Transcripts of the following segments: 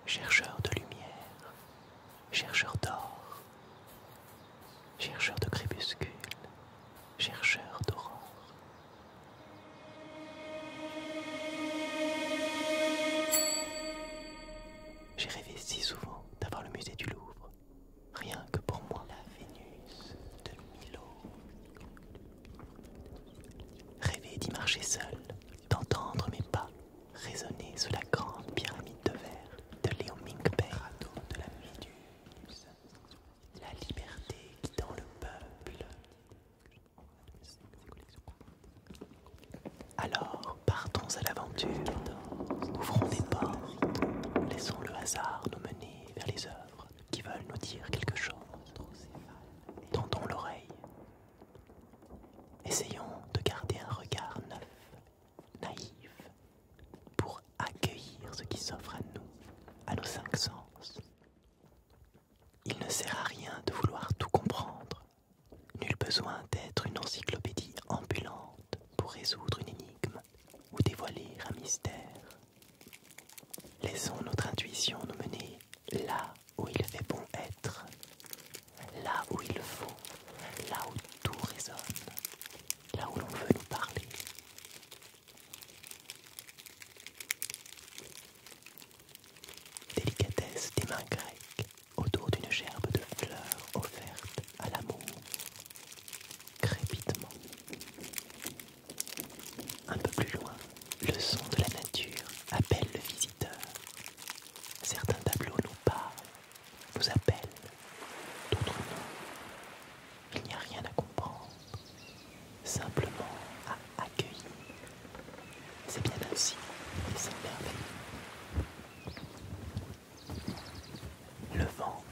chercheur de lumière, chercheur d'or, chercheur de crépuscule, chercheur d'aurore. J'ai rêvé si souvent d'avoir le musée du Louvre, rien que pour moi. La Vénus de Milo. Rêver d'y marcher seul, d'entendre mes pas résonner sous la grande pyramide de verre de Léo Minkbei, de la Méduse, la liberté guidant le peuple. Alors, partons à l'aventure, ouvrons des portes, laissons le hasard nous mener vers les œuvres qui veulent nous dire quelque chose. Tendons l'oreille. Essayons de garder un regard neuf, naïf, pour accueillir ce qui s'offre à nous, à nos cinq sens. Il ne sert à rien de vouloir tout comprendre. Nul besoin d'être une encyclopédie ambulante pour résoudre une énigme ou dévoiler un mystère. Laissons notre intuition nous mener là où il fait bon être, là où il faut, là où tout résonne, là où l'on veut nous parler. Délicatesse des mains grecques autour d'une gerbe de fleurs offerte à l'amour. Crépitement. Un peu plus loin, le son de la nature appelle le visiteur. Certains tableaux nous parlent, nous appellent, d'autres non. Il n'y a rien à comprendre, simplement à accueillir. C'est bien ainsi, et c'est merveilleux. Le vent.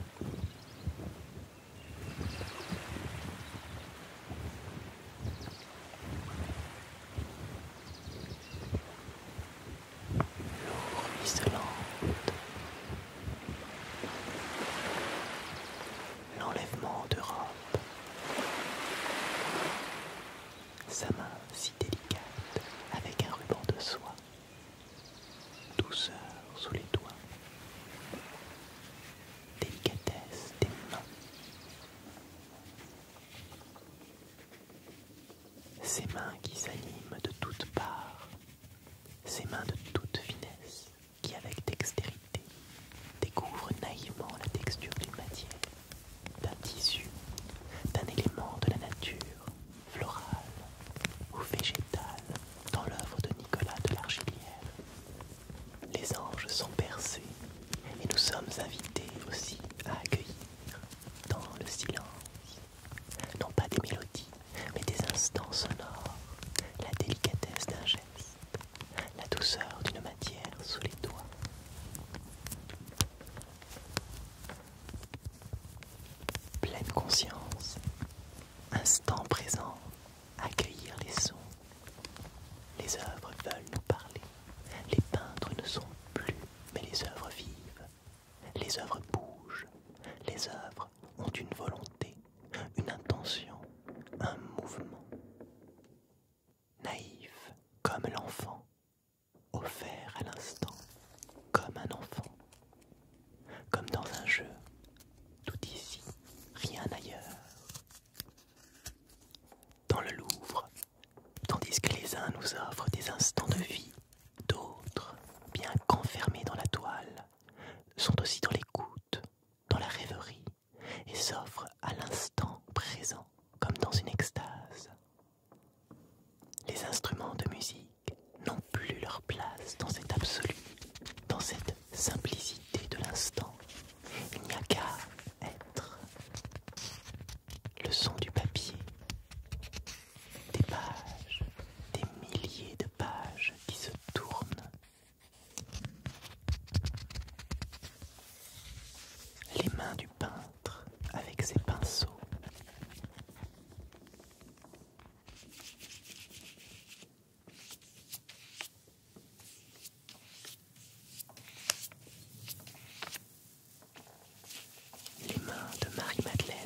L'eau ruisselante. L'enlèvement de robe. Sa main si délicate avec un ruban de soie. Douceur sous les doigts. Délicatesse des mains. Ces mains qui s'animent de toutes parts. Ces mains de toute finesse qui avec dextérité découvrent naïvement la texture d'une matière, d'un tissu, d'un élément de la nature, floral ou végétal, dans l'œuvre de Nicolas de Largillière. Les anges sont bercés et nous sommes invités aussi à accueillir dans le silence, non pas des mélodies, mais des instants sonores, la délicatesse d'un geste, la douceur d'une matière sous les doigts. Pleine conscience, instant présent, accueillir les sons. Les œuvres veulent nous parler. Les peintres ne sont plus, mais les œuvres vivent. Les œuvres bougent. Les œuvres ont une volonté, une intention, un mouvement. Naïf comme l'enfant, offert à l'instant, comme un enfant, comme dans un jeu, tout ici, rien ailleurs. Dans le Louvre, tandis que les uns nous offrent des instants de vie, d'autres, bien qu'enfermés dans la toile, sont aussi dans l'écoute, dans la rêverie, et s'offrent à l'instant présent, comme dans une extase. Les instruments de musique n'ont plus leur place dans cet absolu, dans cette simplicité de l'instant. Il n'y a qu'à être. Le son du papier, des pages, des milliers de pages qui se tournent. Les mains du peintre avec ses pinceaux. Les mains de Marie-Madeleine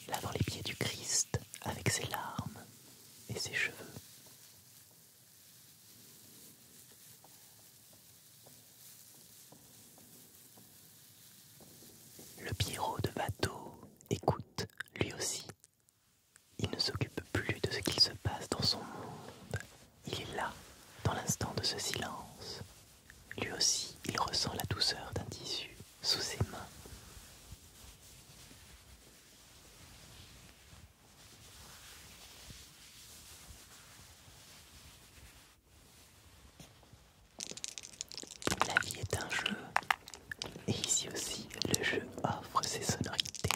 lavant les pieds du Christ avec ses larmes et ses cheveux. ressent la douceur d'un tissu sous ses mains. La vie est un jeu, et ici aussi, le jeu offre ses sonorités.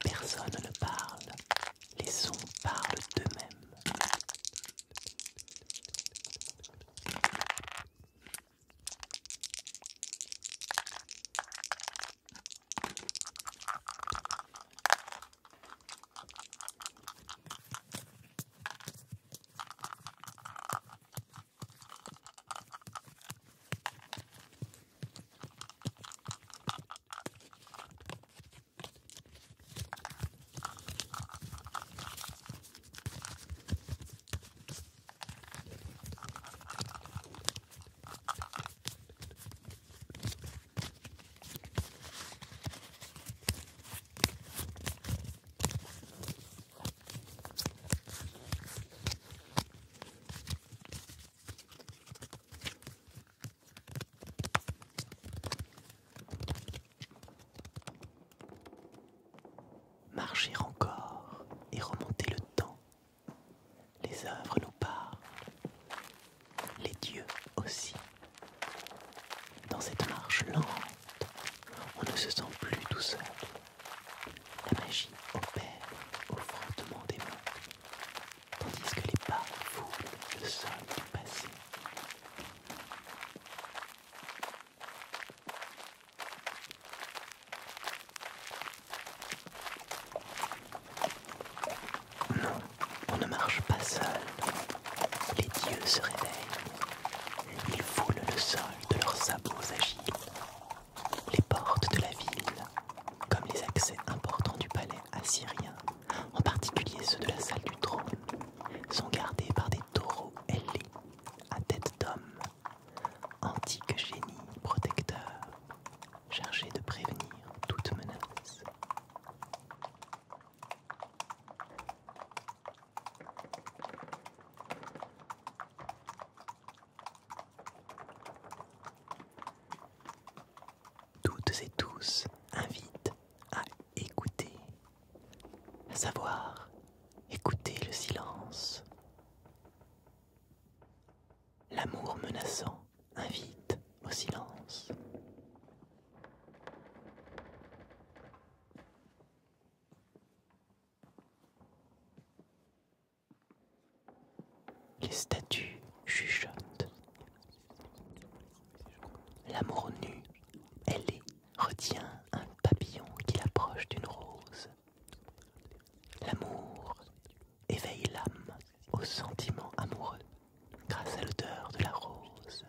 Personne ne parle, les sons parlent d'eux-mêmes. Marcher encore et remonter le temps. Les œuvres nous parlent, les dieux aussi. Dans cette marche lente, on ne se sent plus tout seul. La magie opère au frottement des mains, tandis que les pas foulent le sol du passé. Non, on ne marche pas seul. Les dieux se réveillent. Ils foulent le sol de leurs sabots agiles. Les portes de la ville, comme les accès importants du palais assyrien, en particulier ceux de la salle du trône, sont gardés par des taureaux ailés à tête d'homme, antiques génies protecteurs, chargés de prévenir toute menace. Toutes et tous invitent à écouter, à savoir écouter le silence. L'amour menaçant invite au silence. Les statues chuchotent. L'amour nu, ailé, retient un papillon qui approche d'une rose. L'amour éveille l'âme au sentiment amoureux grâce à l'odeur de la rose.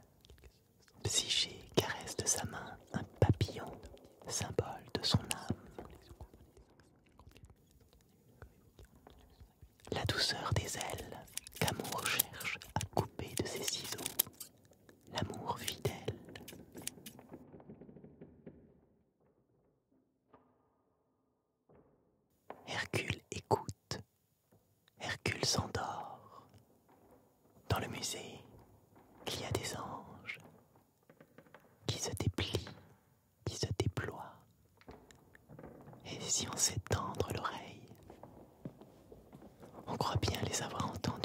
Psyché caresse de sa main un papillon, symbole de son âme. La douceur des ailes qu'amour cherche à couper de ses ciseaux. L'amour fidèle. Hercule écoute. Hercule s'endort. Dans le musée, il y a des anges qui se déplient, qui se déploient. Et si on sait tendre l'oreille, on croit bien les avoir entendus.